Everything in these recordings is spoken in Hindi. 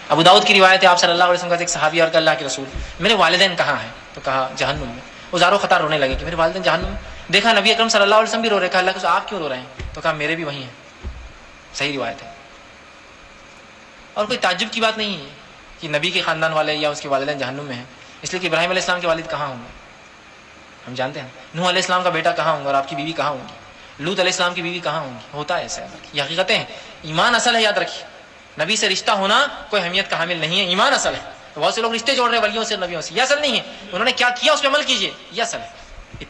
अबू दाऊद की रिवायत है, आप सल्लल्लाहु अलैहि वसल्लम का एक सहाबी और अल्लाह के रसूल, मेरे वालिदैन कहाँ हैं? तो कहा जहन्नुम में। वो ज़ारो ख़तार रोने लगे कि मेरे वालिदैन जहन्नुम में। देखा नबी अकरम सल्लल्लाहु अलैहि वसल्लम भी रो रहे, कहा अल्लाह के रसूल आप क्यों रो रहे हैं? तो कहा मेरे भी वहीं हैं। सही रिवायत है और कोई ताज्जुब की बात नहीं है कि नबी के ख़ानदान वाले या उसके वालिदैन जहन्नुम में हैं। इसलिए कि इब्राहीम अलैहिस्सलाम के वालिद कहाँ होंगे हम जानते हैं, नूह अलैहिस्सलाम का बेटा कहाँ होंगे और आपकी बीवी कहाँ होंगी, लूत अलैहिस्सलाम की बीवी कहाँ होंगी। होता है ऐसा, ये हकीकतें हैं। ईमान असल है, याद रखिए। नबी से रिश्ता होना कोई अहमियत का हामिल नहीं है, ईमान असल है। तो बहुत से लोग रिश्ते जोड़ रहे हैं वलियों से नबियों से, यह असल नहीं है। उन्होंने क्या किया उस पर अमल कीजिए, यह असल है।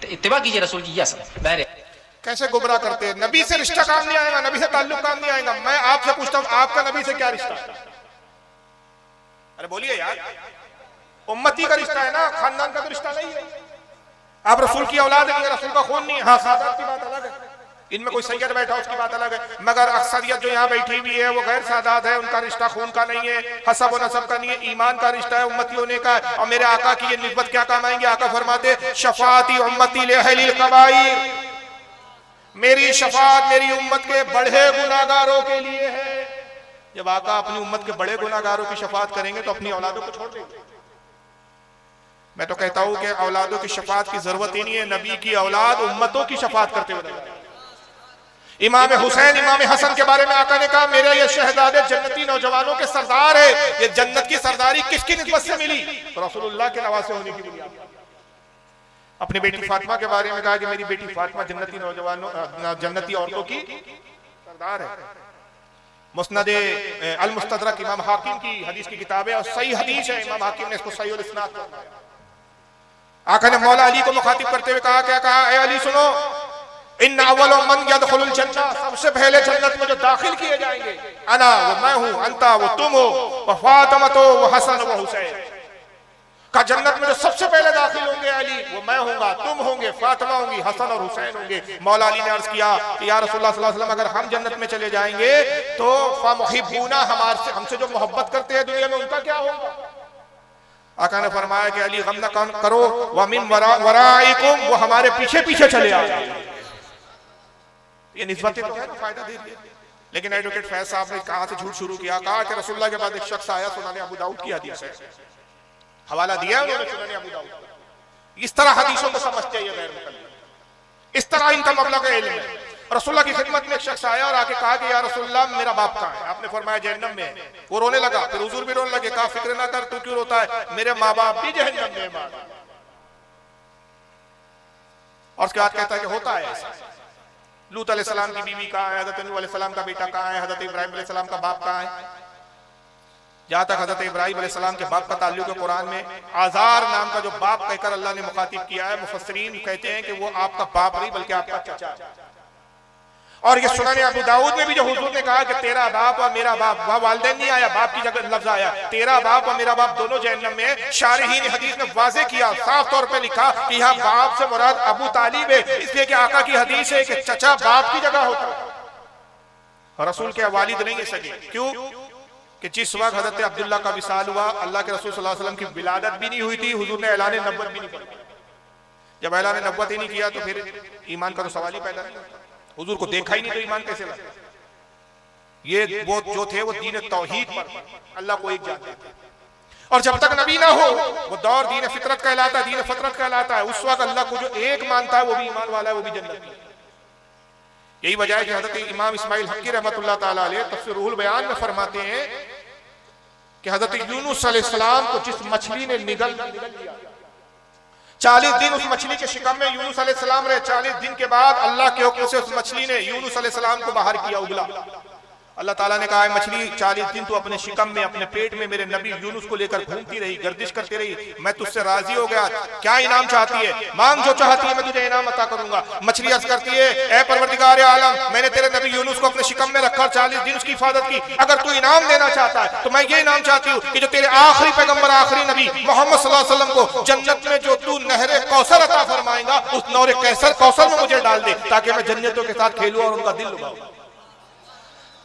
इत्तिबा कीजिए रसूल की, यह असल है। बहरे कैसे गुमराह करते हैं, नबी से रिश्ता काम नहीं आएगा, नबी से ताल्लुक काम नहीं आएगा। मैं आपसे पूछता हूं आपका नबी से क्या रिश्ता है? अरे बोलिए यार, उम्मती का रिश्ता है ना, खानदान का तो रिश्ता नहीं है। आप रसूल की औलाद है, रसूल का खून नहीं है। हाँ, सादात की बात अलग है, इनमें कोई सैयद बैठा उसकी बात अलग है, मगर अक्सरियत जो यहाँ बैठी हुई है वो गैर सादात है, उनका रिश्ता खून का नहीं है, हसब और नसब का नहीं है, ईमान का रिश्ता है, उम्मती होने का। और मेरे आका की ये निस्बत क्या काम आएंगे? आका फरमाते शफाती उम्मती लिअहलिल कबाइर, मेरी शफात मेरी उम्मत के बड़े गुनाहगारों के लिए है। जब आका अपनी उम्मत के बड़े गुनाहगारों की शफात करेंगे तो अपनी औलादों को छोड़ देंगे। मैं तो कहता हूं कि औलादों की शफात की जरूरत ही नहीं है, नबी की औलाद उम्मतों की शफात करते हुए। इमाम हुसैन इमाम हसन के बारे में आका ने कहा मेरे ये शहजादे जन्नती नौजवानों के सरदार है। ये जन्नत की सरदारी किसकी निस्बत से मिली? रसूलुल्लाह के नवासे होने की बुनियाद। अपनी बेटी फातिमा के बारे में कहा कि मेरी बेटी फातिमा जन्नती नौजवानों जन्नती औरतों की सरदार है। मुस्नद अल मुस्तदरक इमाम हाकिम की हदीस की किताब है और सही हदीस है, इमाम हाकिम ने इसको सही और इस्नाद किया। आका ने मौला अली को मुखातिब करते हुए कहा, क्या कहा? ए अली सुनो, इन अव्वल मन यदखुलुल जन्नह, सबसे पहले जन्नत में जो दाखिल किए जाएंगे, अना वो मैं हूं, अंता वो तुम हो, व फातिमा तो वो हसन वो हुसैन। का जन्नत में जो सबसे पहले दाखिल होंगे अली, वो मैं होऊंगा, तुम होंगे, फातिमा होंगी, हसन और हुसैन होंगे। मौला अली ने अर्ज किया कि या रसूलुल्लाह सल्लल्लाहु अलैहि वसल्लम अगर हम जन्नत में चले जाएंगे तो फमुहिब्बूना, हमसे जो मोहब्बत करते हैं दुनिया में उनका क्या होगा? आका ने फरमाया कि अली गम न करो, व मिन वराइकुम, वो हमारे पीछे पीछे चले आए। ये निस्बतें तो है ना, फायदा दे रही है। लेकिन एडवोकेट फैज साहब ने कहां से झूठ शुरू किया? कहा कि रसूलुल्लाह के बाद एक शख्स आया, सुनाने अबू दाऊद की हदीस है, हवाला दिया उन्होंने सुनाने अबू दाऊद। इस तरह हदीसों को समझते हैं गैर मुकल्लिद, इस तरह इनका मबलग इल्म है। रसूलुल्लाह की खिदमत में एक शख्स आया और आके कहा कि या रसूलुल्लाह मेरा बाप कहाँ है? आपने फरमाया जहन्नम में है। वो रोने लगा, फिर हुजूर भी रोने लगे। कहा फिक्र ना कर, तू क्यों रोता है? मेरे माँ बाप भी जहन्नम में है। और उसके बाद कहता है कि होता है ऐसा। लूत अलैहिस्सलाम की बीवी कहाँ है? हज़रत नूह अलैहिस्सलाम का बेटा कहाँ है? हज़रत इब्राहीम अलैहिस्सलाम का बाप कहाँ है? जहां तक हज़रत इब्राहीम अलैहिस्सलाम के बाप का ताल्लुक है, कुरान में आजार नाम का जो बाप कहकर अल्लाह ने मुखातिब किया है, मुफस्सिरीन कहते हैं कि वो आपका बाप नहीं बल्कि आपका चाचा है। और ये सुनाने अबू दाऊद में भी जो हुजूर ने कहा कि तेरा बाप और मेरा बाप, वह वालिदैन नहीं आया, बाप की जगह लफ्ज आया, तेरा बाप और मेरा बाप दोनों जहन्नम में है। शारहीन हदीस ने वाज़े किया, साफ तौर पे लिखा कि यहाँ बाप से मुराद अबू तालिब है, इसलिए कि आका की हदीस है कि चचा बाप की जगह होता है, रसूल के वालिद नहीं है सके। क्यों? कि जिस वक्त हजरत अब्दुल्ला का विसाल हुआ, अल्लाह के रसूल सल्लल्लाहु अलैहि वसल्लम की विलादत भी नहीं हुई थी, हुजूर ने ऐलान नबुव्वत भी नहीं किया। जब ऐलान नबुव्वत ही नहीं किया तो फिर ईमान का तो सवाल ही पैदा नहीं होता। हुजूर को देखा ही नहीं तो ईमान कैसे लगा? ये वो जो थे वो दीन तौहीद पर, अल्लाह को एक जानते थे। और जब तक नबी ना हो वो दौर दीन फितरत कहलाता है, दीन फितरत कहलाता है। उस वक्त अल्लाह को जो एक मानता है वो भी ईमान वाला है, वो भी जन्नत में। यही वजह है कि हजरत इमाम इस्माइल हक्की रहमतुल्लाह ताला अलैह तफसीर रूहुल बयान में फरमाते हैं कि हजरत यूनुस अलैहिस्सलाम को जिस मछली ने निगल लिया, 40 दिन उस मछली के शिकम में यूनुस अलैहिस्सलाम रहे। 40 दिन के बाद अल्लाह के हुक्म से उस मछली ने यूनुस अलैहिस्सलाम को बाहर किया, उगला। अल्लाह ताला ने कहा है मछली 40 दिन तो अपने शिकम में, अपने पेट में मेरे नबी यूनुस को लेकर घूमती रही, गर्दिश करती रही, मैं तुझसे राजी हो गया, क्या इनाम चाहती है? मांग जो चाहती है मैं तुझे इनाम अता करूंगा। मछली अर्ज करती है ए परवरदिगार आलम, मैंने तेरे नबी यूनुस को अपने शिकम में रखा, 40 दिन उसकी हिफाजत की, अगर तू इनाम देना चाहता है तो मैं ये इनाम चाहती हूँ कि जो तेरे आखिरी पैगंबर आखिरी नबी मोहम्मद सल्लल्लाहु अलैहि वसल्लम को जन्नत में जो तू नहरे कौसर अता फरमाएगा, उस नहरे कौसर में मुझे डाल दे ताकि मैं जन्नतों के साथ खेलूं और उनका दिल लुभाऊं।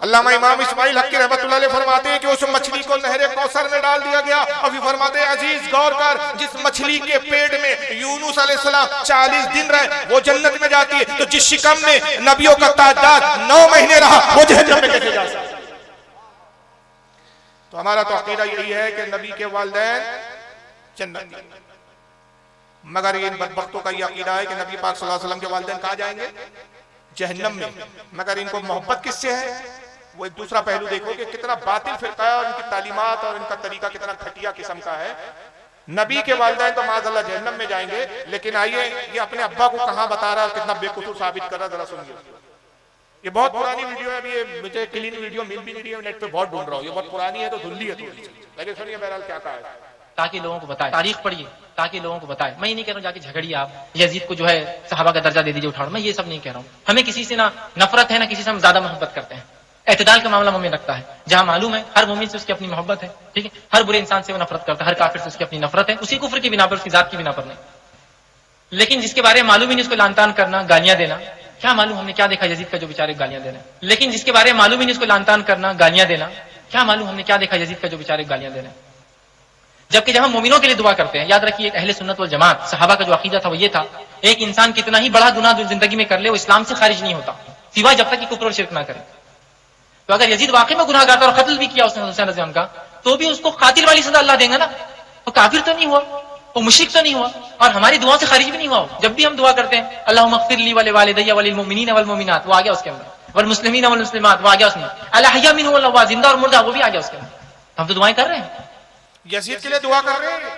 अल्लामा इमाम इस्माइल हक्की रहमतुल्लाह अलैह फरमाते हैं कि उस मछली को नहरे कौसर में डाल दिया गया। और फिर फरमाते हैं अजीज गौर कर, जिस मछली के पेट में यूनुस अलैहिस्सलाम 40 दिन रहे वो जन्नत में जाती है, तो जिस शिकम में नबियों का तादाद 9 महीने रहा वो जहन्नम में कैसे जा सकता? तो हमारा तो अकीदा यही है कि नबी के वालिदैन जन्नत में, मगर इन बदबख्तों का ये अकीदा है कि नबी पाक सल्लल्लाहु अलैहि वसल्लम के वालिदैन कहाँ जाएंगे? जहन्नम में। मगर इनको मोहब्बत किससे है? वो एक दूसरा पहलू देखो कि कितना बातिल फिरका है और इनकी तालीमात और इनका तरीका कितना घटिया किस्म का है। नबी के वालिदैन तो माज़अल्लाह जहन्नम में जाएंगे, लेकिन आइए ये अपने अब्बा को कहाँ बता रहा है, कितना बेकसूर साबित कर रहा है, जरा सुनिए। ये बहुत पुरानी वीडियो है, अभी ये मुझे क्लीन वीडियो मिल भी नहीं रही है, नेट पे बहुत ढूंढ रहा हूँ। ये बहुत पुरानी है तो धुल्ली है थोड़ी सी, लेकिन सुनिए बहरहाल क्या कहा है। ताकि लोगों को बताए, तारीख पढ़िए ताकि लोगों को बताए। मैं ये नहीं कह रहा हूँ जाके झगड़िए आप, यजीद को जो है सहाबा का दर्जा दे दीजिए उठाओ, मैं ये सब नहीं कह रहा हूँ। हमें किसी से ना नफरत है ना किसी से हम ज्यादा मोहब्बत करते हैं। एतदाल का मामला हमें रखता है, जहां मालूम है हर मोमिन से उसकी अपनी मोहब्बत है, ठीक है, हर बुरे इंसान से वो नफरत करता है, हर काफिर से उसकी अपनी नफरत है, उसी कुफ्र की बिना पर, उसकी जात की बिना पर नहीं। लेकिन जिसके बारे में मालूम ही नहीं उसको लानतान करना, गालियां देना, क्या मालूम हमने क्या देखा यजीद का जो बेचारे गालियां दे रहे हैं। लेकिन जिसके बारे में मालूम ही नहीं उसको लानतान करना, गालियां देना, क्या मालूम हमने क्या देखा यजीद का जो बेचारे गालियां दे रहे हैं। जबकि जब हम मोमिनों के लिए दुआ करते हैं, याद रखिए अहले सुन्नत वल जमात सहाबा का जो अकीदा था वो ये था, एक इंसान कितना ही बड़ा गुनाह जो जिंदगी में कर ले वो इस्लाम से खारिज नहीं होता, सिवाय जब तक कि कुफ्र और शिर्क ना करे। तो अगर यजीद वाकई में गुनाहगार था और कत्ल भी किया उसने हुसैन रज़ी अल्लाह का, तो भी उसको कातिल वाली सजा अल्लाह देगा ना। वो काफिर तो नहीं हुआ, वो मुशरिक तो नहीं हुआ, और हमारी दुआ से खारिज भी नहीं हुआ। जब भी हम दुआ करते हैं अल्लाहुम्मा अग़फिर ली व लिवालिदैया वलिल मुमिनीन वल मुमिनात, वो आ गया उसके अंदर, वल मुस्लिमीन वल मुस्लिमात, वो आ गया उसमें, अल अहया मिनहुम वल अमवात, जिंदा और मुर्दा, वो भी आ गया उसके अंदर। हम तो दुआएं कर रहे हैं, यजीद के लिए दुआ कर रहे हैं,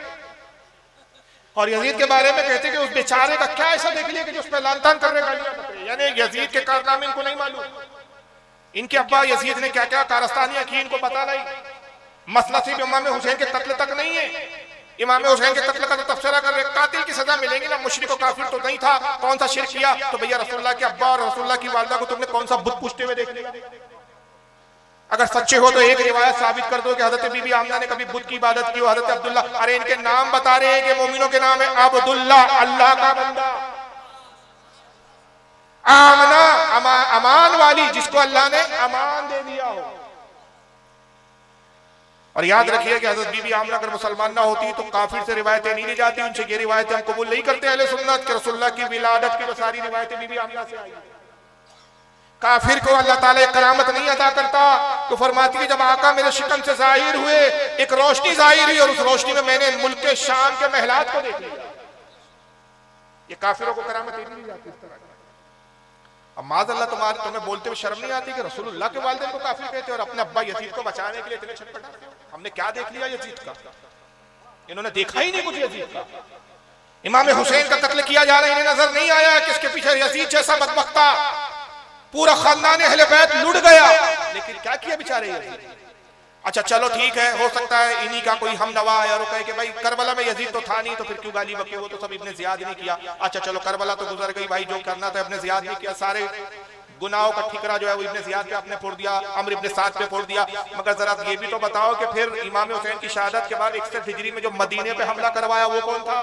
और यजीद के बारे में कहते हैं कि उस बेचारे का क्या ऐसा देख लिया कि जो उस पर लानतान कर रहे हैं। यानी यजीद के कारनामे इनको नहीं मालूम, इनके अब्बा यजीद ने क्या क्या कारस्तानियां की इनको पता नहीं। मसला सिर्फ इमाम हुसैन के कत्ल तक नहीं है, इमाम हुसैन के कत्ल का तो तफसीरा कर रहे, कातिल की सजा मिलेगी ना। मुशरिक और काफिर तो नहीं था, कौन सा शिर्क किया? तो भैया रसूलुल्लाह के अब्बा और रसूलुल्लाह की वालिदा को तुमने कौन सा बुत पूछते हुए देख लिया? अगर सच्चे हो तो एक रिवायत साबित कर दो कि हजरत बीबी आमना ने कभी बुत की इबादत की हो, हजरत अब्दुल्ला। अरे इनके नाम बता रहे हैं कि मोमिनों के नाम है अब्दुल्ला, अल्लाह का बंदा, आमना अमान वाली, जिसको अल्लाह ने अमान दे दिया हो। और याद रखिए कि हजरत बीबी आमना अगर मुसलमान ना होती तो काफिर से रिवायतें नहीं ली जाती, उनसे ये रिवायतें हम कबूल नहीं करते अहले सुन्नत के। रसूलुल्लाह की विलादत की तो सारी रिवायतें बीबी आमना से आई। काफिर को अल्लाह ताला एक करामत नहीं अता करता, तो फरमाती है जब आका मेरे शिकन से जाहिर हुए एक रोशनी जाहिर हुई और उस रोशनी में मैंने मुल्क के शाम के महलात को देख लिया। ये काफिरों को करामत नहीं जाती इस तरह। अब माज़अल्लाह तुम्हें बोलते हुए शर्म नहीं आती कि रसूलुल्लाह के वालिदैन को काफिर कहते हो और अपने अब्बा यजीद को बचाने के लिए इतने छटपटाते हो? हमने क्या देख लिया यजीद का? इन्होंने देखा ही नहीं कुछ यजीद का। इमाम हुसैन का कत्ल किया जा रहा है, इन्हें नजर नहीं आया कि इसके पीछे यजीद जैसा बदबख्ता पूरा खानदान अहले बैत लुट गया। लेकिन क्या किया बेचारे यजीद? अच्छा चलो ठीक है, हो सकता है इन्हीं का कोई हम नवा है और कहे कि भाई करबला में यजीद तो था नहीं तो फिर क्यों गाली बके, वो तो सब इब्ने ज़ियाद ने किया। अच्छा चलो करबला तो गुजर गई भाई, जो करना था इब्ने ज़ियाद ने किया, सारे गुनाहों का ठिकरा जो है वो इब्ने ज़ियाद पे आपने फोड़ दिया, अम्र इब्ने साद पे फोड़ दिया। मगर जरा ये भी तो बताओ कि फिर इमाम हुसैन की शहादत के बाद 61 हिजरी में जो मदीने पे हमला करवाया वो कौन था?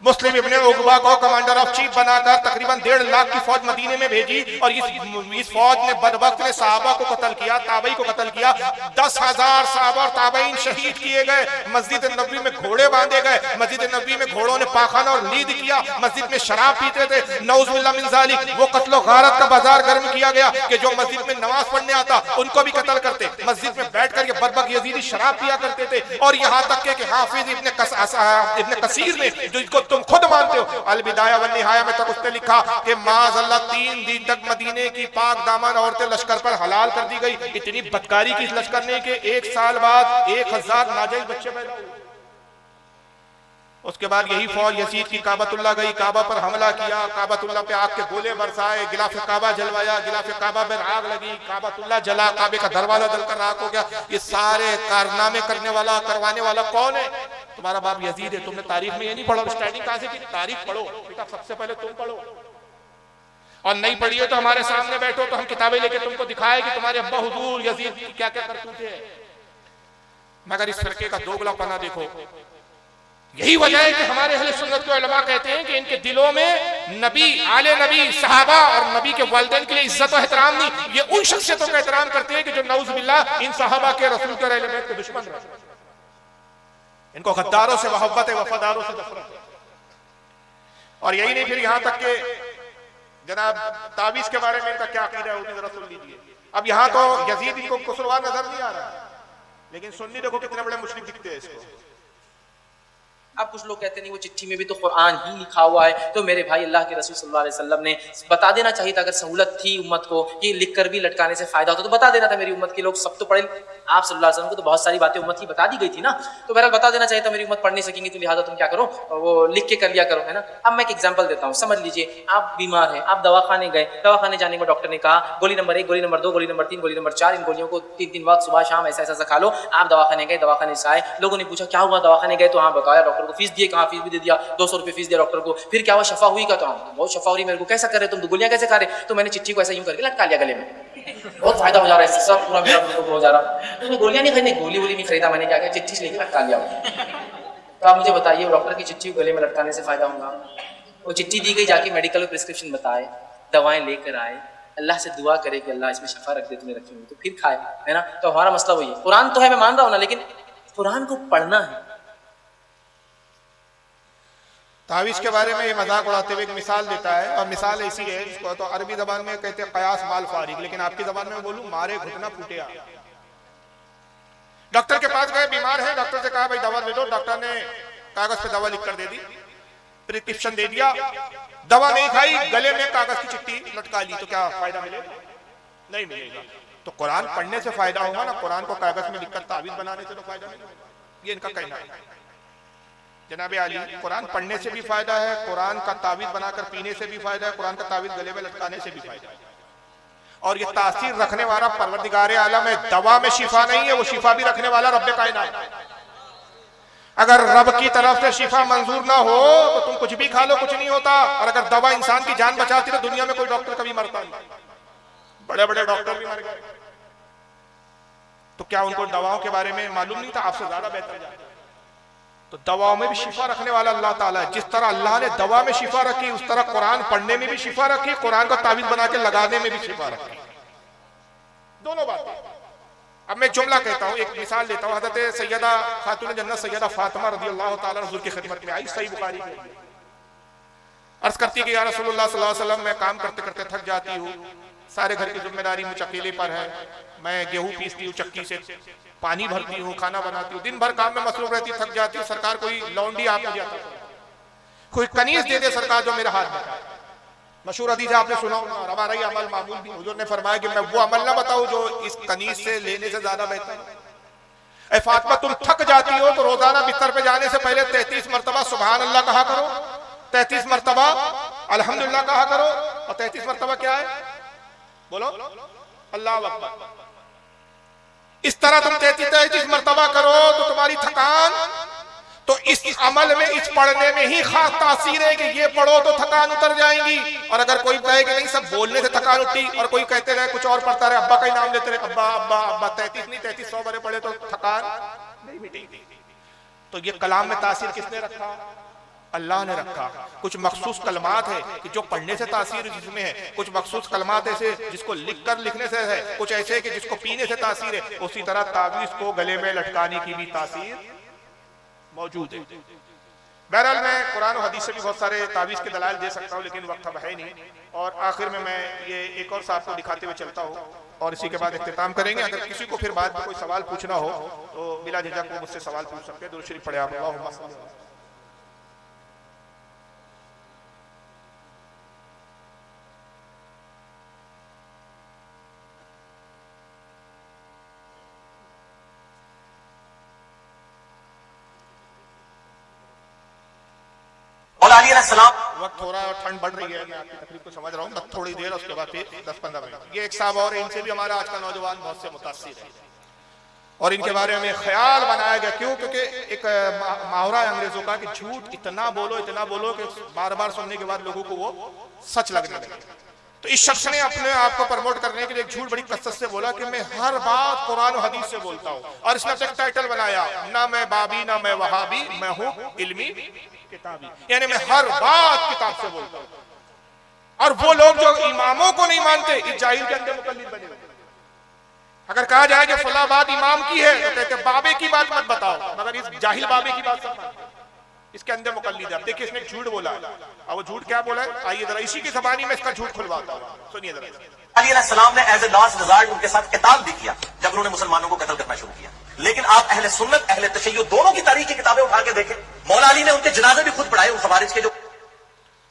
मुस्लिम इब्ने उक़बा को कमांडर ऑफ चीफ बनाकर तकरीबन 1.5 लाख की फौज मदीने में भेजी और इस फौज ने बदबख्त ने सहाबा को कत्ल किया, ताबई को कत्ल किया। 10,000 सहाबा और ताबईन शहीद किए गए। मस्जिद नबवी में घोड़े बांधे गए, मस्जिद नबवी में घोड़ों ने पाखाना और लीद किया, मस्जिद में शराब पीते थे, नऊज़ुबिल्लाह मिन ज़ालिक। वो कत्लो गारत का बाजार गर्म किया गया कि जो मस्जिद में नमाज पढ़ने आता उनको भी कत्ल करते, मस्जिद में बैठ कर ये बदबख्त यजीदी शराब पिया करते थे। और यहाँ तक कि हाफिज इब्ने कसीर ने, जो इसको तुम खुद मानते हो, अल बिदाया व निहाया में तक उसने लिखा कि माज़अल्लाह 3 दिन तक मदीने की पाक दामन औरतें लश्कर पर हलाल कर दी गई। इतनी बदकारी की लश्कर ने कि 1 साल बाद 1000 नाजायज बच्चे पैदा हुए। उसके बाद यही फौज यजीद की काबतुल्लाह गई, काबा पर हमला किया, काबतुल्लाह पे आग के गोले बरसाए, गिलाफ काबा जलवाया, गिलाफ काबा में आग लगी, काबतुल्लाह जला, काबे का दरवाजा जलकर राख हो गया। ये सारे कारनामे करने वाला करवाने वाला कौन है? तुम्हारा बाप यजीद है। तुमने तारीख में ये नहीं पढ़ा, स्टडी कहां से की? तारीख पढ़ो बेटा, सबसे पहले तुम पढ़ो। और नहीं पढ़ी है तो हमारे सामने बैठो तो हम किताबें लेके तुमको दिखाए कि तुम्हारे अब्बा हुजूर यजीद क्या क्या करते थे। मगर इस फिरके का दोगलापना देखो। यही वजह है कि हमारे अहले सुन्नत के उलमा कहते हैं कि इनके दिलों में नबी, आले नबी, सहाबा और नबी के वालिदैन के लिए इज्जत और एहतराम नहीं, ये उन शख्सियतों का एहतराम करते हैं कि जो नऊज़ुबिल्लाह इन सहाबा के, रसूल के, अहले बैत के दुश्मन रहे। इनको गद्दारों से मोहब्बत है, वफादारों से नफरत है। और यही नहीं, फिर यहां तक के जनाब तावीज़ के बारे में इनका क्या अकीदा है वो भी जरा सुन लीजिए। अब यहाँ तो यजीद इनको कसूरवार नजर नहीं आ रहा, लेकिन सुन्नी देखो कितने बड़े मुश्रिक दिखते हैं इसको। अब कुछ लोग कहते नहीं वो चिट्ठी में भी तो कुरान ही लिखा हुआ है। तो मेरे भाई अल्लाह के रसूल सल्लल्लाहु अलैहि वसल्लम ने बता देना चाहिए था, अगर सहूलत थी उम्मत को कि लिखकर भी लटकाने से फायदा होता तो बता देना था। मेरी उम्मत के लोग सब तो पढ़े, आप सल्लल्लाहु अलैहि वसल्लम को तो बहुत सारी बातें उम्मत की बता दी गई थी ना, तो बहरहाल बता देना चाहिए था मेरी उम्मत पढ़ नहीं सकेंगी, तो लिहाजा तुम क्या करो वो लिख के कर लिया करो, है ना। अब मैं एक एग्जाम्पल देता हूँ, समझ लीजिए आप बीमार हैं, आप दवाखाने गए, दवाखाने जाने के बाद डॉक्टर ने कहा गोली नंबर 1, गोली नंबर 2, गोली नंबर 3, गोली नंबर 4, इन गोलियों को 3 वक्त सुबह शाम ऐसा ऐसा खा लो। आप दवाखाने गए, दवाखाने से आए, लोगों ने पूछा क्या हुआ, दवाखाने गए तो हाँ बताया, डॉक्टर को फीस दिए, कहाँ फीस भी दे दिया, 200 रुपये फीस दिया डॉक्टर को। फिर क्या हुआ, शफा हुई का, तो हाँ बहुत शफा हो रही मेरे को, कैसा कर रहे तुम, गोलियां कैसे खा रहे, तो मैंने चिट्ठी को ऐसा यूं करके लटका लिया गले में, बहुत फायदा हो जा रहा है, सब पूरा मेरा हो जा रहा। तो गोलियां नहीं खरीदी, गोली वोली नहीं खरीदा, मैंने क्या किया चिट्ठी से लेकर लटका लिया। तो आप मुझे बताइए डॉक्टर की चिट्ठी गले में लटकाने से फायदा होगा? वो चिट्ठी दी गई, जाके मेडिकल में प्रिस्क्रिप्शन बताए, दवाएं लेकर आए, अल्लाह से दुआ करे कि अल्लाह इसमें शफा रख दे तुम्हें रखी हुई, तो फिर खाए, है ना। तो हमारा मसला वही है, कुरान तो है मैं मान रहा हूँ ना, लेकिन कुरान को पढ़ना है। तावीज के बारे में ये मजाक उड़ाते हुए एक मिसाल देता है, और मिसाल ऐसी है जिसको तो अरबी जबान में कहते हैं कयास माल फारिग, लेकिन आपकी जबान में बोलूं मारे घुटना फूटे। डॉक्टर के पास गए, बीमार है, डॉक्टर से कहा भाई दवा दे दो, डॉक्टर ने कागज पे दवा लिख कर दे दी, प्रिस्क्रिप्शन दे दिया, दवा नहीं खाई, गले में कागज की चिट्ठी लटका ली, तो क्या फायदा मिलेगा? नहीं मिलेगा। तो कुरान पढ़ने से फायदा होगा ना, कुरान को कागज में लिखकर तावीज बनाने से तो फायदा नहीं होगा, ये इनका कहना है। जनाब आली, कुरान पढ़ने से भी फायदा है, कुरान का तावीज बनाकर पीने से भी फायदा है, कुरान का तावीज गले में लटकाने से भी फायदा है। और ये तासीर रखने वाला परवरदिगार आलम है, दवा में शिफा नहीं है, वो शिफा भी रखने वाला रब्बे कायनात है। अगर रब की तरफ से शिफा मंजूर ना हो तो तुम कुछ भी खा लो, कुछ नहीं होता। और अगर दवा इंसान की जान बचाती तो दुनिया में कोई डॉक्टर कभी मरता नहीं, बड़े बड़े डॉक्टर भी मर गए। तो क्या उनको दवाओं के बारे में मालूम नहीं था? आपसे ज्यादा बेहतर जानते। तो दवाओं में भी शिफा रखने वाला अल्लाह ताला है। जिस तरह अल्लाह ने दवा में शिफा रखी, उस तरह कुरान पढ़ने में भी शिफा रखी, कुरान का तावीज बना के लगाने में भी शिफा रखी, दोनों बातें। अब मैं जुमला कहता हूँ, एक मिसाल देता हूँ। हज़रत सैयदा खातून जन्नत सैयदा फातिमा रज़ियल्लाहु ताला हुज़ूर की खिदमत में आई, सही बुखारी में अर्ज करती कि या रसूलुल्लाह सल्लल्लाहु अलैहि वसल्लम, मैं काम करते करते थक जाती हूँ, सारे घर की जिम्मेदारी मुझ अकेले पर है, मैं गेहूं पीसती हूँ चक्की से, पानी भरती हूँ, खाना बनाती हूँ, दिन भर काम में मसरूफ रहती हूँ, थक जाती हूँ। सरकार कोई लौंडी आप मुझे कोई कनीज दे दे सरकार जो मेरा हाथ बचाए। मशहूर हदीस आपने सुना होगा, हमारा ही अमल मामूल भी। हुजूर ने फरमाया कि मैं वो अमल ना बताऊं जो इस कनीज से लेने से ज्यादा बेहतर है। ए फातिमा, तुम थक जाती हो तो रोजाना बिस्तर पे जाने से पहले 33 मरतबा सुभान अल्लाह कहा करो, 33 मरतबा अल्हम्दुलिल्लाह कहा करो, और 33 मरतबा क्या है बोलो, अल्लाह अकबर। इस तरह तुम 33 मरतबा करो तो तुम्हारी थकान, तो इस अमल में, इस पढ़ने में ही खास तासीर है कि ये पढ़ो तो थकान उतर जाएंगी। और अगर कोई कहे कि नहीं सब बोलने से थकान उठी, और कोई कहते रहे कुछ और पढ़ता रहे, अब्बा का ही नाम लेते रहे, अब्बा अब्बा अब्बा, 33 नहीं 3300 बार पढ़े तो थकान नहीं मिटेगी। तो ये कलाम में तासीर किसने रखा? अल्लाह ने रखा। कुछ मखसूस कलमात है कि जो पढ़ने से तासीर जिसमें है, कुछ मखसूस कलमात ऐसे जिसको लिखकर लिखने से है, कुछ ऐसे है कि जिसको पीने से तासीर है। उसी तरह तावीज को गले में लटकाने की भी तासीर मौजूद है। बहरहाल मैं कुरान और हदीस से भी बहुत सारे तावीज के दलाइल दे सकता हूँ, लेकिन वक्त अब है नहीं। और आखिर में मैं ये एक और साहब को दिखाते हुए चलता हूँ, और इसी के बाद इख्तिताम करेंगे। अगर किसी को फिर बाद में कोई सवाल पूछना हो तो बिला झिझक को मुझसे सवाल पूछ सकते हैं। दुरूद शरीफ पढ़े आप। वक्त थोड़ा और ठंड बढ़ रही है, मैं आपकी तकलीफ को समझ रहा हूँ, बस थोड़ी देर, उसके बाद फिर 10-15 मिनट। ये एक साहब और, इनसे भी हमारा आज का नौजवान बहुत से मुतासिर है, और इनके बारे में ख्याल बनाया गया। क्यों? क्योंकि एक मुहावरा है अंग्रेजों का कि झूठ इतना बोलो कि बार बार सुनने के बाद लोगों को वो सच लगने लगे। तो इस शख्स ने अपने आप को प्रमोट करने के लिए एक झूठ बड़ी कसरत से बोला कि मैं हर बात कुरान और हदीस से बोलता हूँ, और इसने एक टाइटल बनाया, ना मैं बाबी ना मैं वहाबी, मैं हूँ इल्मी किताबी, यानी मैं हर बात किताब से बोलता हूँ। और वो लोग जो इमामों को नहीं मानते, इस जाहिल के अंदर मुकल्लिद बने हुए। अगर कहा जाए कि फला बात इमाम की है तो कहते बाबे की बात मत बताओ, मगर इस जाहिल बाबे की बात सब। इसके अंदर मुकल्लिद है। अब देखिए इसने झूठ बोला है, और वो झूठ क्या बोला है, आइए जरा इसी की ज़बानी में इसका झूठ खुलवाता हूं, सुनिए जरा। अली अलैहिस्सलाम ने एज ए लास्ट रिजॉर्ट उनके साथ किताब भी किया जब उन्होंने मुसलमानों को कत्ल करना शुरू किया। लेकिन आप अहले सुन्नत अहले तशय्युअ दोनों की तारीख की किताबें उठा के देखें, मौला अली ने उनके जनाजे भी खुद पढ़ाए उन खवारिज के। जो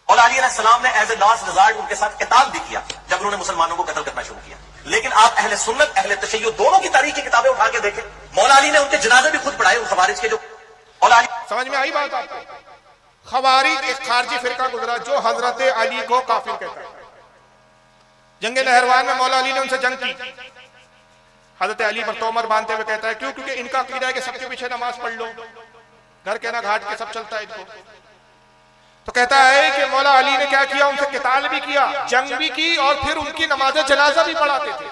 मौला अली अलैहिस्सलाम ने एज ए लास्ट रिजॉर्ट उनके साथ किताब भी किया जब उन्होंने मुसलमानों को कत्ल करना शुरू किया। लेकिन आप अहले सुन्नत अहले तशय्युअ दोनों की तारीख की किताबें उठा के देखें, मौला अली ने उनके जनाजे भी खुद पढ़ाए उन खवारिज के। जो मौला अली, समझ में आई बात आपको? खवारिज एक खारजी फिरका गुजरा जो हजरत अली को काफिर कहता है। जंगे नहरवान में मौला अली ने उनसे जंग की, हजरत अली पर तोमर बांधते हुए कहता है क्यों? क्योंकि इनका अकीदा है कि सबके पीछे नमाज पढ़ लो, घर के ना घाट के सब चलता है इनको। तो कहता है कि मौला अली ने क्या किया, उनसे किताल भी किया, जंग भी की, और फिर उनकी नमाज जनाजा भी पढ़ाते थे,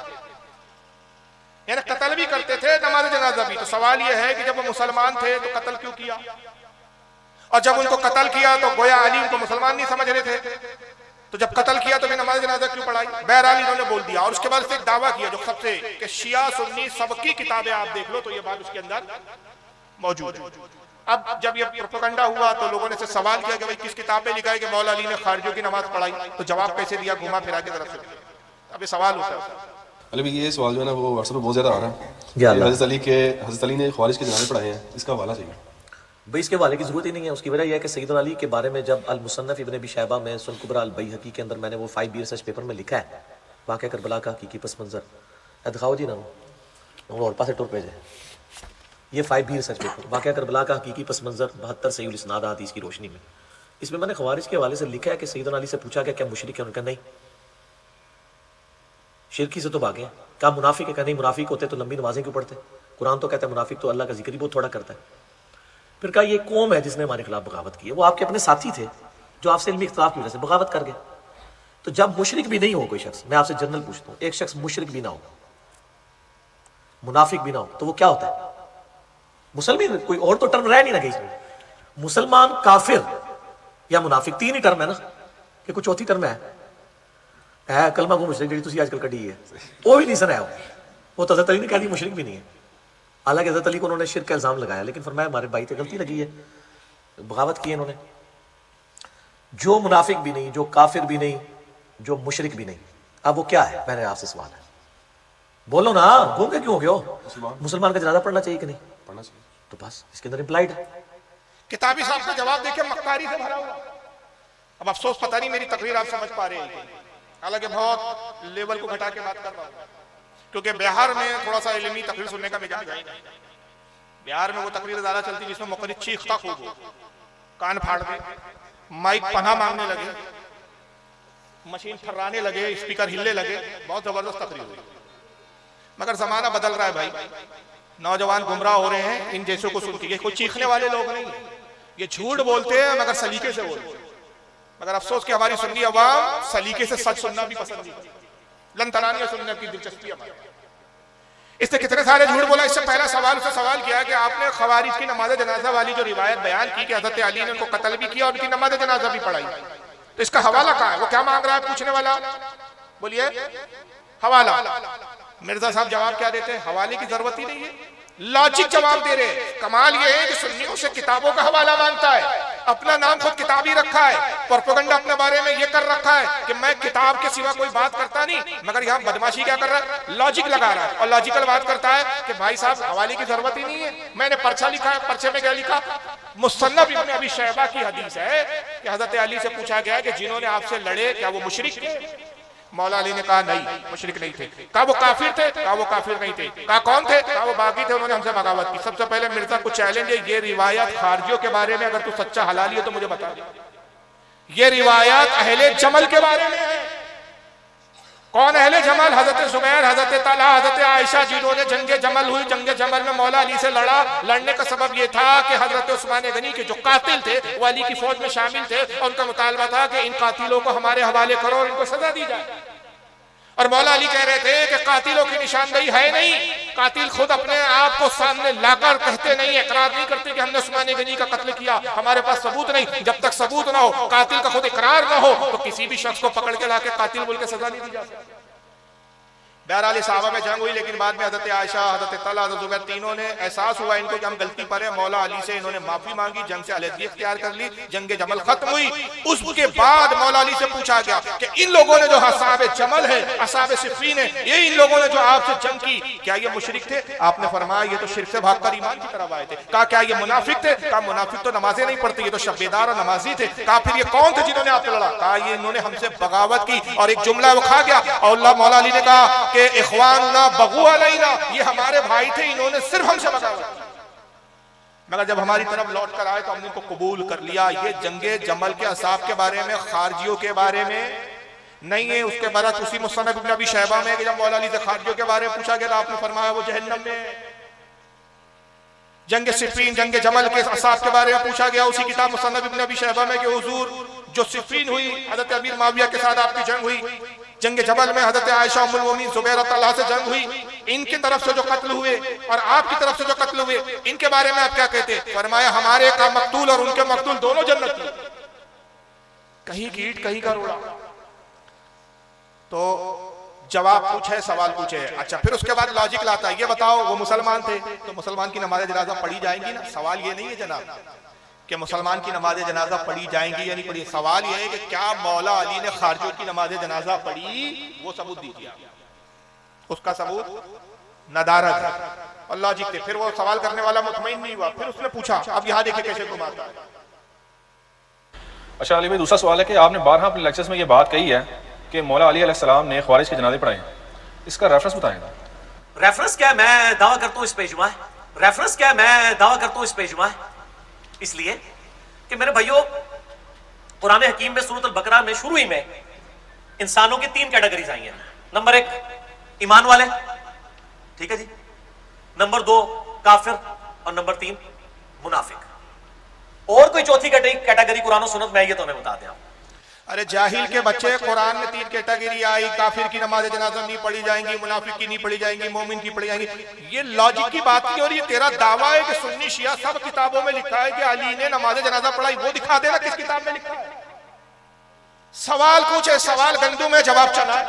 यानी कत्ल भी करते थे, नमाज जनाजा भी। तो सवाल यह है कि जब वो मुसलमान थे तो कत्ल क्यों किया, और जब उनको कत्ल किया तो गोया अली उनको मुसलमान नहीं समझ रहे थे, तो जब कत्ल किया तो फिर नमाज जनाजा क्यों पढ़ाई? बहरहाल इन्होंने बोल दिया, और उसके बाद से एक दावा किया जो सबसे कि शिया सुन्नी सबकी किताबें आप देख लो तो ये बात उसके अंदर मौजूद है। अब जब ये प्रोपेगेंडा हुआ तो लोगों ने से सवाल किया कि भाई किस किताब में लिखा है कि मौला अली ने खारजियों की नमाज पढ़ाई? तो जवाब कैसे दिया, घुमा फिरा के तरफ से। अब ये सवाल होता है अली भाई, ये सवाल जो है ना वो व्हाट्सएप पे बहुत ज्यादा आ रहा है। हज़रत अली ने ख्वारिज के जनाजे पढ़ाए हैं, इसका हवाला चाहिए भाई। इसके हवाले की जरूरत ही नहीं है। उसकी वजह यह है कि सैयदना अली के बारे में जब अल मुसन्नफ इब्न अबी शैबा में सुन कुबरा अल बैहकी के अंदर मैंने वो 5B रिसर्च पेपर में लिखा है वाक़या करबला का हकीकी पस मंजर। दिखाओ जी ना और पास टूर पे जाए, ये 5B रिसर्च पेपर वाक़या करबला का हकीकी पस मंजर 72 सही इस्नाद हदीस की रोशनी में। इसमें मैंने ख्वारिज के हवाले से लिखा है कि सैयदना अली से पूछा गया क्या मुशरिक है? उनका नहीं, शिरकी से तो भागे। क्या मुनाफिक है? क्या नहीं, मुनाफिक होते तो लंबी नमाजें क्यों पढ़ते? कुरान तो कहता है मुनाफिक तो अल्लाह का जिक्र ही बहुत थोड़ा करता है। फिर कहा ये कौम है जिसने हमारे खिलाफ बगावत की है, वो आपके अपने साथी थे जो आपसे इल्मी इख्तिलाफ की वजह से बगावत कर गए। तो जब मुशरिक भी नहीं हो कोई शख्स, मैं आपसे जनरल पूछता हूँ, एक शख्स मुशरिक भी ना हो, मुनाफिक भी ना हो, तो वो क्या होता है? मुसलमान। कोई और तो टर्म रह नहीं ना गई इसमें। मुसलमान, काफिर या मुनाफिक, तीन ही टर्म है ना, कि कोई चौथी टर्म है कलमा को मुशरिक जी तुसी आजकल कढ़ी है, वो भी नहीं सुना है। वो तो हज़रत अली ने कह दी मुशरिक भी नहीं है। हालांकि हज़रत अली को उन्होंने शिर्क का इल्ज़ाम लगाया, लेकिन फरमाया हमारे भाई पे गलती लगी है, बगावत की है इन्होंने। जो मुनाफिक भी नहीं, जो काफिर भी नहीं, जो मुशरिक भी नहीं, अब वो क्या है? मैंने आपसे सवाल है, बोलो ना, घूम के क्यों हो गए हो? मुसलमान का जनाजा पढ़ना चाहिए कि नहीं पढ़ना चाहिए? तो बस इसके अंदर इम्प्लाइड है। किताबी साहब का जवाब देखिए, मक्कारी से भरा हुआ। अब अफसोस पता नहीं मेरी तकरीर आप समझ पा रहे हैं, हालांकि बहुत लेवल को घटा के बात कर रहा हूं, क्योंकि बिहार में थोड़ा सा इल्मी तकरीर सुनने का मिजाज है। बिहार में वो तकरीर ज्यादा चलती है जिसमें मुकर्रिर चीखता खूब हो, कान फाड़ दे, माइक पनाह मांगने लगे, मशीन फर्राने लगे, स्पीकर हिलने लगे, बहुत जबरदस्त तकरीर हुई। मगर जमाना बदल रहा है भाई, नौजवान गुमराह हो रहे हैं इन जैसों को सुन के। ये कोई चीखने वाले लोग नहीं, ये झूठ बोलते हैं मगर सलीके से बोलते हैं। मगर अफसोस कि हमारी सुन्नी अवाम सलीके से सच सुनना भी पसंद नहीं करती, लन तनानिया सुनने की दिलचस्पी हमारी। इससे कितने सारे झूठ बोला। इससे पहला सवाल उससे सवाल किया कि आपने खवारिज की नमाज जनाजा वाली जो रिवायत बयान की कि हज़रत अली ने उनको कत्ल भी किया और उनकी नमाज जनाजा भी पढ़ाई, तो इसका हवाला कहाँ है? वो क्या मांग रहा है पूछने वाला? बोलिए हवाला। मिर्जा साहब जवाब क्या देते हैं? हवाले की जरूरत ही नहीं है, लॉजिक जवाब दे रहे हैं। कमाल ये है कि सुन्नियों से किताबों का हवाला मांगता है, अपना नाम खुद किताब ही रखा है, प्रोपेगेंडा अपने बारे में ये कर रखा है कि मैं किताब के सिवा कोई बात करता नहीं, मगर यहाँ बदमाशी क्या कर रहा है? लॉजिक लगा रहा है और लॉजिकल बात करता है कि भाई साहब हवाले की जरूरत ही नहीं है, मैंने पर्चा लिखा है, पर्चे में क्या लिखा? मुसन्नफ इब्न अबी शैबा की हदीस है कि हजरत अली से पूछा गया कि जिन्होंने आपसे लड़े क्या वो मुशरिक थे? मौला अली ने कहा नहीं, मुशरिक नहीं थे। कहा वो काफिर थे? कहा वो काफिर नहीं थे। कहा कौन थे? कहा वो बागी थे, उन्होंने हमसे बगावत की। सबसे पहले मिर्जा को चैलेंज है, ये रिवायत खारजियों के बारे में अगर तू सच्चा हलाली है तो मुझे बता दे। ये रिवायत अहले जमल के बारे में है। कौन अहले जमल? हजरत जुबैर, हजरत तलहा, हजरत आयशा, जिन्होंने जंगे जमल हुई, जंगे जमल में मौला अली से लड़ा। लड़ने का सबब यह था कि हजरत उस्मान गनी के जो कातिल थे वो अली की फौज में शामिल थे और उनका मुतालबा था कि इन कातिलों को हमारे हवाले करो और इनको सजा दी जाए। और मौला अली कह रहे थे कि कातिलों की निशानदेही है नहीं, कातिल खुद अपने आप को सामने लाकर कहते नहीं, इकरार नहीं करते कि हमने उस्मान गनी का कत्ल किया, हमारे पास सबूत नहीं। जब तक सबूत ना हो, कातिल का खुद इकरार ना हो, तो किसी भी शख्स को पकड़ के लाके कातिल बोल के सजा नहीं दी जा सकती। बहरहाल साहबा में जंग हुई, लेकिन बाद में हजरत आयशा, हजरत तलहा, हजरत जुबैर तीनों ने एहसास हुआ इनको कि हम गलती पर है, मौला अली से इन्होंने माफी मांगी, जंग से अलहदगी इख्तियार कर ली, जंग जमल खत्म हुई। उसके बाद मौला अली से पूछा गया कि इन लोगों ने जो असहाब जमल है, असहाब सिफ़ीन है, ये इन लोगों ने जो आपसे जंग की, क्या ये मुशरिक थे? आपने फरमाया ये तो शिर्क से भागकर ईमान की तरफ आए थे। कहा क्या ये मुनाफिक थे? कहा मुनाफिक तो नमाजें नहीं पढ़ते, ये तो शब्बेदार और नमाजी थे। कहा फिर ये कौन थे जिन्होंने आपसे लड़ा? कहा ये इन्होंने हमसे बगावत की, और एक जुमला वो खा गया। और मौला अली ने कहा कि इख्वानुना बगू अलैना, ये हमारे भाई थे, इन्होंने सिर्फ हमसे बगावत की, मगर जब हमारी तरफ लौट कर आए तो हमने इनको कबूल कर लिया। ये जंगे जमल के असाब के बारे में, खारजियों के बारे में नहीं है। उसके बाद उसी मुसन्नफ इब्न अबी शैबा में जब मौला अली से खारजियों के बारे में पूछा गया तो आपने फरमाया वो जहन्नम में। जंग सिफ़ीन, जंग जमल के असाब के बारे में पूछा गया उसी किताब मुसन्नफ इब्न अबी शैबा में कि हुजूर जो सिफ़ीन हुई, हज़रत अमीर माविया के साथ आपकी जंग हुई, जंग जमल में हज़रत आयशा उम्मुल मोमिनीन ज़ुबैर तलहा से जंग हुई, इनकी तरफ से जो कत्ल हुए और आपकी तरफ से जो कत्ल हुए, इनके बारे में आप क्या कहते? फरमाया हमारे का मकतूल और उनके मकतूल दोनों जन्नती, कहीं की ईंट कहीं का रोड़ा। तो जवाब पूछे, सवाल पूछे। अच्छा, फिर उसके बाद लॉजिक लाता है, ये बताओ वो मुसलमान थे तो मुसलमान की नमाज जनाजा पढ़ी जाएंगी ना? सवाल ये नहीं है जनाब कि मुसलमान की नमाज जनाजा पढ़ी जाएंगी या नहीं पढ़ी, सवाल ये है कि क्या मौला अली ने खारजियों की नमाज जनाजा पढ़ी? वो सबूत दीजिए। उसका सबूत नदारत है और लॉजिक थे। फिर वो सवाल करने वाला मुतमईन नहीं हुआ, फिर उसने पूछा, अब यहाँ देखिए कैसे घुमाता है। अच्छा अली भाई, दूसरा सवाल है कि आपने बारहा अपने लेक्चर्स में ये बात कही है कि मौला अली अलैहिस्सलाम ने ख्वारिज के जनाजे पढ़ाए, इसका रेफरेंस बताएगा। रेफरेंस क्या है? मैं दावा करता हूं इस पे इजमा है। रेफरेंस क्या है? मैं दावा करता हूं इस पे इजमा है, इसलिए कि मेरे भाइयों कुरान हकीम में सूरत अल-बकरा में शुरू ही में इंसानों की 3 कैटेगरीज आई हैं। नंबर 1 ईमान वाले, ठीक है जी, नंबर 2 काफिर और नंबर 3 मुनाफिक। और कोई चौथी कैटेगरी कुरान और सुन्नत में आई है तो हमें बता दें। अरे जाहिल के बच्चे, कुरान में 3 कैटेगरी आई, काफिर की नमाज जनाजा नहीं पढ़ी जाएंगी, मुनाफिक की नहीं पढ़ी जाएंगी, मोमिन की पढ़ी जाएंगी। ये लॉजिक की बात नहीं हो रही है। तेरा दावा है कि सुन्नी शिया सब किताबों में लिखा है कि अली ने नमाज जनाजा पढ़ाई, वो दिखा देना किस किताब में लिखा है। सवाल पूछे, सवाल गंदू में जवाब चला।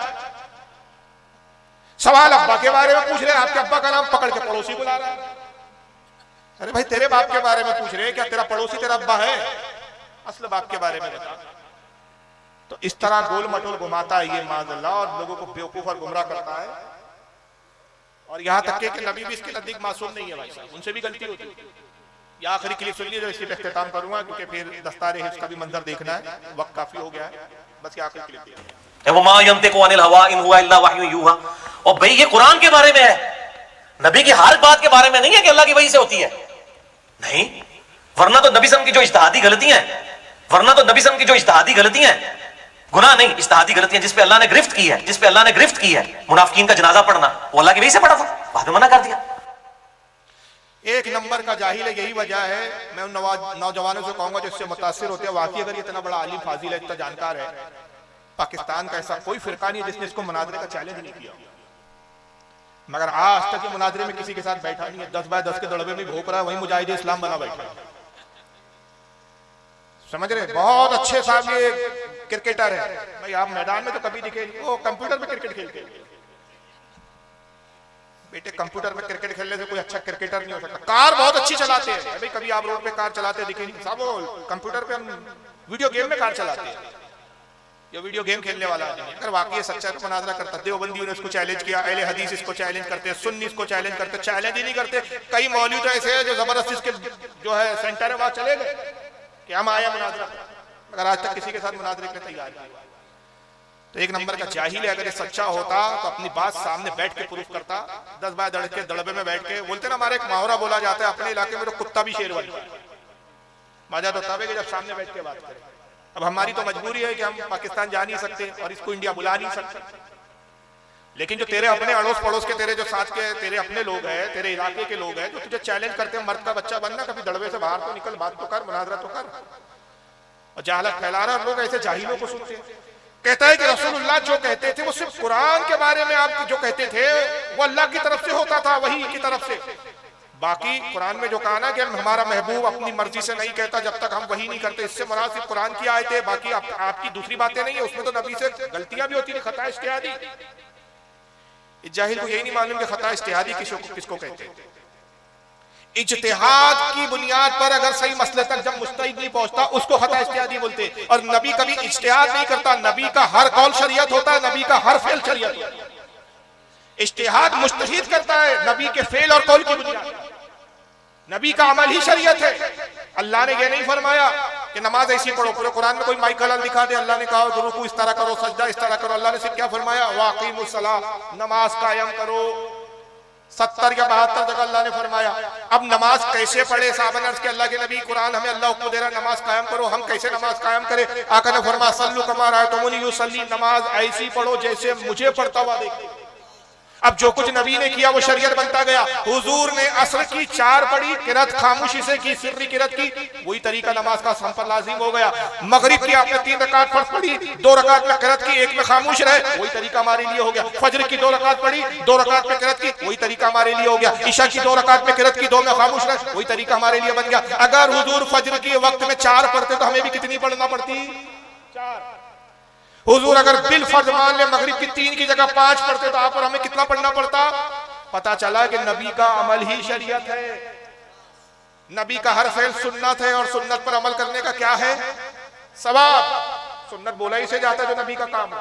सवाल अब्बा के बारे में पूछ रहे, आपके अब्बा का नाम पकड़ के पड़ोसी बुला रहा है। अरे भाई तेरे बाप के बारे में पूछ रहे, क्या तेरा पड़ोसी तेरा अब्बा है? असल बाप के बारे में बता। तो इस तरह गोल मटोल घुमाता है ये माज़अल्लाह और लोगों को बेवकूफ और गुमराह करता है। और यहाँ तक कि नबी भी इसके नजदीक मासूम नहीं है भाई साहब, उनसे भी गलती होती है। ये आखिरी क्लिप सुन लीजिए, जो इसके इख्तिताम करूंगा क्योंकि फिर दस्तारे हिफ्ज़ का भी मंजर देखना है, वक्त काफी हो गया है। बस ये आखिरी क्लिप है। वो मा यंतिकु अनिल हवा इन हुवा इल्ला वह्युन यूहा। और भाई ये कुरान के बारे में है, नबी की हर बात के बारे में नहीं है कि अल्लाह की वही से होती है, नहीं। वरना तो नबी सल्लल्लाहु अलैहि वसल्लम की जो इज्तिहादी गलतियां हैं, वरना तो नबी सल्लल्लाहु अलैहि वसल्लम की जो इज्तिहादी गलतियां हैं, गुनाह नहीं इज्तिहादी गलतियां जिस पे अल्लाह ने गिरफ्त की है, जिस पे अल्लाह ने गिरफ्त की है, मुनाफिकीन का जनाजा पढ़ना, वो अल्लाह की वही से पढ़ा था, बाद में मना कर दिया। एक नंबर का जाहिल है, यही वजह है। मैं उन नौजवानों से कहूंगा जो इससे मुतासिर होते हैं, वाकई अगर ये इतना बड़ा आलिम फाजिल है, इतना जानकार है, पाकिस्तान का ऐसा कोई फिरका नहीं है जिसने इसको मुनाजरे का चैलेंज नहीं किया, मगर आज तक ये मुनाजरे में किसी के साथ बैठा नहीं है। 10 बाय 10 के दड़बे में भोंक रहा है, वही मुजाहिद इस्लाम बना बैठा है। समझ रहे? बहुत अच्छे साहब ये क्रिकेटर है भाई, आप मैदान में तो कभी दिखे नहीं, वो कंप्यूटर में क्रिकेट खेलते हैं। बेटे कंप्यूटर में क्रिकेट खेलने से कोई अच्छा क्रिकेटर नहीं हो सकता। कार बहुत अच्छी चलाते हैं भाई, कभी आप रोड पे कार चलाते दिखे नहीं साहब, वो कंप्यूटर पे हम वीडियो गेम में कार चलाते हैं। ये वीडियो गेम खेलने वाला आदमी है, अगर वाकई सच्चा तो मुनाजरा करता। देवबंदी ने इसको चैलेंज किया, अहले हदीस इसको चैलेंज करते हैं, सुन्नी इसको चैलेंज करते, चैलेंज ही नहीं करते। कई मौलवी तो ऐसे हैं जो जबरदस्ती इसके जो है सेंटर है वहां चले गए कि हम आए मुनाजरा, मगर आज तक किसी के साथ मुनाजरे के तैयार नहीं। तो एक नंबर का जाहिल है। अगर ये सच्चा होता तो अपनी बात सामने बैठ के प्रूफ करता। 10 बाय 10 के दड़बे में बैठ के बोलते ना, हमारे एक मुहावरा बोला जाता है अपने इलाके में, तो कुत्ता भी शेर बनता है। मजा तो तब है जब सामने बैठ के बात करें। अब हमारी तो मजबूरी है कि हम पाकिस्तान जा नहीं सकते और इसको इंडिया बुला नहीं सकते, लेकिन जो तेरे अपने अड़ोस पड़ोस के, तेरे जो साथ के तेरे अपने लोग हैं, तेरे इलाके के लोग हैं, जो तुझे चैलेंज करते हैं, मर्द का बच्चा बनना, कभी दड़बे से बाहर तो निकल, बात तो कर, मुनाजरा तो कर। और जहालत फैला रहा है, लोग ऐसे जाहिलों को सुनते हैं। कहता है कि रसूलुल्लाह जो कहते थे वो सिर्फ कुरान के बारे में, आप जो कहते थे वो अल्लाह की तरफ से होता था, वही की तरफ से। बाकी कुरान में जो कहा ना कि हमारा महबूब अपनी मर्जी से नहीं कहता जब तक हम वही नहीं करते, इससे मुराद सिर्फ कुरान की आयतें, बाकी आपकी दूसरी बातें नहीं है। उसमें तो नबी से गलतियां भी होती थी, खता इश्तिहादी। इस जाहिल को यही नहीं मालूम कि खता इज्तिहादी किसको कहते हैं। इज्तिहाद की बुनियाद पर अगर सही मसले तक जब मुस्तहिद नहीं पहुंचता उसको खता इज्तिहादी बोलते। और नबी कभी इज्तिहाद नहीं करता, नबी का हर कौल शरीयत होता है, नबी का हर फेल शरीयत होता है। इज्तिहाद मुस्तहिद करता है नबी के फेल और कौल की बुनियाद, नबी का अमल ही शरीयत है। अल्लाह ने यह नहीं फरमाया कि नमाज ऐसी पढ़ो, पूरे कुरान में कोई माइकल दिखा दे, अल्लाह ने कहा रुकू इस तरह करो, सजदा इस तरह करो। अल्लाह ने सिर्फ क्या फरमाया, वाक़ीमुस सलाह, नमाज कायम करो। 70 या 72 जगह अल्लाह ने फरमाया। अब नमाज कैसे पढ़े, साहबा ने अर्ज़ किया, अल्लाह के नबी कुरान हमें अल्लाह हुक्म दे रहा है नमाज कायम करो, हम कैसे नमाज कायम करें? आका ने फरमाया सल्लु कमा रअयतमुनी युसल्ली, नमाज ऐसी पढ़ो जैसे मुझे पढ़ता हुआ देखो। अब जो कुछ नबी ने किया वो शरीयत बनता गया। हुजूर ने असर की 4 पढ़ी, किरात खामोशी से की, सिर्री किरात की, वही तरीका नमाज का हम पर लाजिम हो गया। मगरिब की आपने 3 रकात फर्ज पढ़ी, 2 रकात में किरात की, 1 में खामोश रहे, वही तरीका हमारे लिए हो गया। फजर की 2 रकात पढ़ी, 2 रकात में किरात की, वही तरीका हमारे लिए हो गया। ईशा की 2 रकात में किरात की, 2 में खामोश रहे, वही तरीका हमारे लिए बन गया। अगर हुजूर फजर के वक्त में 4 पढ़ते तो हमें भी कितनी पढ़ना पड़ती? 4। हुजूर अगर बिल फर्ज मान ले मगरिब की 3 की जगह 5 पढ़ते तो आप और हमें कितना पढ़ना पड़ता? पता चला कि नबी का अमल ही शरीयत है, नबी का हर फेल सुन्नत है, और सुन्नत पर अमल करने का क्या है? सवाब। सुन्नत बोला ही से जाता है जो नबी का काम है,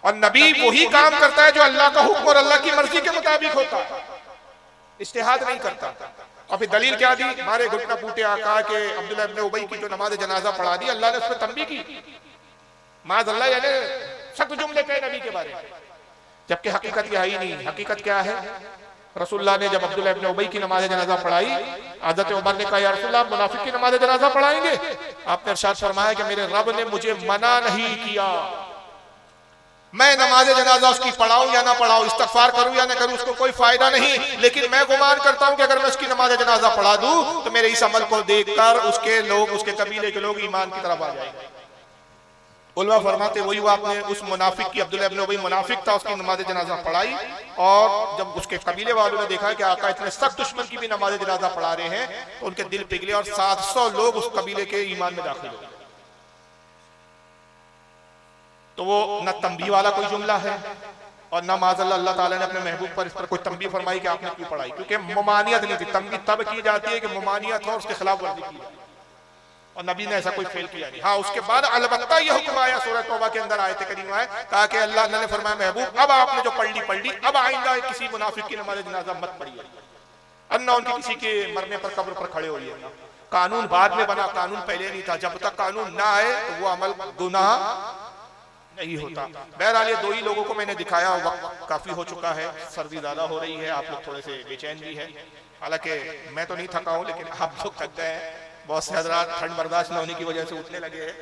और नबी वही काम करता है जो अल्लाह का हुक्म और अल्लाह की मर्जी के मुताबिक होता है, इज्तिहाद नहीं करता। और फिर दलील क्या दी? हमारे घुटना बूटे आका के अब्दुल्ला इब्न उबई की जो नमाज जनाजा पढ़ा दी, अल्लाह ने उस पर तंबीह की। माज़अल्लाह यानी सख्त जुमले कहे नबी के बारे में, जबकि हकीकत यह ही नहीं। हकीकत क्या है? रसूलुल्लाह ने जब अब्दुल्लाह इब्न उबई की नमाज जनाजा पढ़ाई, हज़रत उमर ने कहा या रसूलल्लाह आप मुनाफिक की नमाज जनाजा पढ़ाएंगे? आपने इरशाद फरमाया कि मेरे रब ने मुझे मना नहीं किया, मैं नमाज जनाजा उसकी पढ़ाऊं या ना पढ़ाऊं, इस्तगफार करूं या ना करूं, उसको कोई फायदा नहीं। लेकिन मैं गुमान करता हूं कि अगर मैं उसकी नमाज जनाजा पढ़ा दूं तो मेरे इस अमल को देखकर उसके लोग, उसके कबीले के लोग ईमान की तरफ आ जाएंगे। उलमा फरमाते वही हुआ, आपने उस मुनाफिक की, अब्दुल्लाह इब्न उबई मुनाफिक था, उसकी नमाज जनाजा पढ़ाई, और जब उसके कबीले वालों ने देखा कि आका इतने सख्त दुश्मन की भी नमाज जनाजा पढ़ा रहे हैं तो उनके दिल पिघले, और 700 लोग उस कबीले के ईमान में दाखिल हो गए। तो वो न तंबीह वाला कोई जुमला है, और न माज़अल्लाह अल्लाह ताला ने अपने महबूब पर इस पर कोई तंबीह फरमाई कि आपने क्यों पढ़ाई, क्योंकि मुमानियत नहीं थी। तंबीह तब की जाती है कि मुमानियत हो और उसके खिलाफ वर्जी की जाती है, और नबी ने ऐसा कोई फेल किया नहीं। हाँ, उसके बाद अलबत्ता ये हुक्म आया, सूरह तौबा के अंदर आयत करीमा है, कहा कि अल्लाह ने फरमाया महबूब अब आपने जो पढ़ ली, अब आइंदा किसी मुनाफिक की नमाज जनाजा मत पढ़िए, अन्ना उनके किसी के मरने पर कब्र पर खड़े होइएगा। कानून बाद में बना, कानून पहले नहीं था। जब तक कानून ना आए तो वो अमल गुनाह नहीं होता। बहरहाल ये 2 ही लोगों को मैंने दिखाया, वक्त काफी हो चुका है, सर्दी ज्यादा हो रही है, आप लोग थोड़े से बेचैन भी है। हालांकि मैं तो नहीं थका हूँ, लेकिन आप लोग थक गए हैं, बहुत से हजरात ठंड बर्दाश्त न होने की वजह से उठने लगे हैं।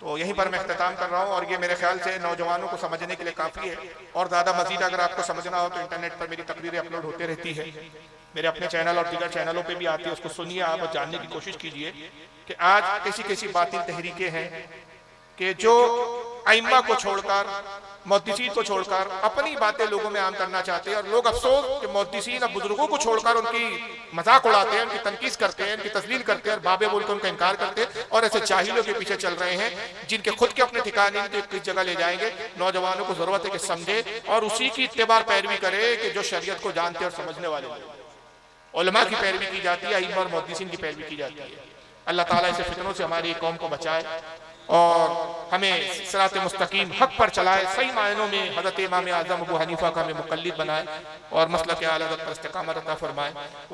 तो यहीं पर मैं इख्तिताम कर रहा हूँ, और ये मेरे ख्याल से नौजवानों को समझने के लिए काफ़ी है। और ज़्यादा मजीद अगर आपको समझना हो तो इंटरनेट पर मेरी तकरीरें अपलोड होते रहती है, मेरे अपने चैनल और दीगर चैनलों पे भी आती है, उसको सुनिए आप और जानने की कोशिश कीजिए कि आज कैसी कैसी बातिल तहरीकें हैं कि जो आइम्मा को छोड़कर, मुहद्दिसीन को छोड़कर अपनी बातें लोगों में आम करना चाहते हैं। और लोग अफसोस कि मुहद्दिसीन और बुजुर्गों को छोड़कर उनकी मजाक उड़ाते हैं, उनकी तनकीस करते हैं, उनकी तस्लील करते हैं, और बाबे बोलकर उनका इनकार करते हैं, और ऐसे जाहिलों के पीछे चल रहे हैं जिनके खुद के अपने ठिकाने नहीं, तो किस जगह ले जाएंगे। नौजवानों को जरूरत है कि समझे और उसी की इत्तिबा पैरवी करे कि जो शरीयत को जानते और समझने वाले लोग। उलमा की पैरवी की जाती है, आइम्मा और मुहद्दिसीन की पैरवी की जाती है। अल्लाह ताला ऐसे फितनों से हमारी कौम को बचाए और हमें सिरात मुस्तकीम हक पर चलाए, सही मायनों में हज़रत इमाम आज़म अबू हनीफा का हमें मुक़ल्लिद बनाए और मसलक आला हज़रत पर इस्तिक़ामत अता फरमाए।